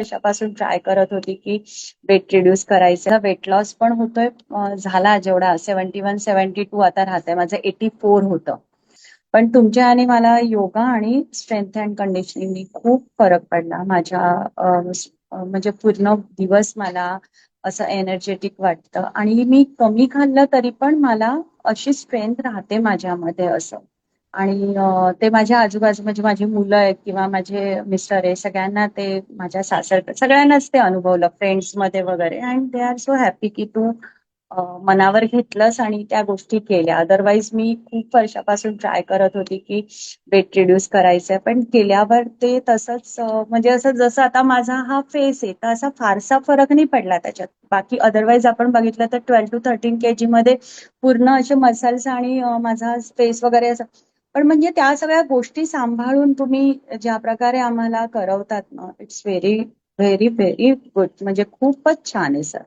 वर्षापासून ट्राय करत होती की वेट रिड्यूस करायचं. वेट लॉस पण होतोय, झाला जेवढा 71-72 आता राहतंय. माझं 84 होतं. पण तुमच्या आणि मला योगा आणि स्ट्रेंथ अँड कंडिशनिंगनी खूप फरक पडला. माझ्या म्हणजे पूर्ण दिवस मला असं एनर्जेटिक वाटतं आणि मी कमी खाल्लं तरी पण मला अशी स्ट्रेंथ राहते माझ्यामध्ये असं. आणि ते माझ्या आजूबाजू म्हणजे माझी मुलं आहेत किंवा माझे मिस्टर आहे, सगळ्यांना ते माझ्या सासर सगळ्यांनाच ते अनुभवलं फ्रेंड्समध्ये वगैरे. And they are so happy की तू मनावर घेतलंस आणि त्या गोष्टी केल्या. अदरवाईज मी खूप वर्षापासून ट्राय करत होती की वेट रिड्यूस करायचंय, पण केल्यावर ते तसंच म्हणजे असं जसं आता माझा हा फेस आहे तर असा फारसा फरक नाही पडला त्याच्यात. बाकी अदरवाईज आपण बघितलं तर 12 to 13 kg मध्ये पूर्ण असे मसल्स आणि माझा फेस वगैरे असं. पण म्हणजे त्या सगळ्या गोष्टी सांभाळून तुम्ही ज्या प्रकारे आम्हाला करवतात ना, it's very very very good. म्हणजे खूपच छान आहे सर.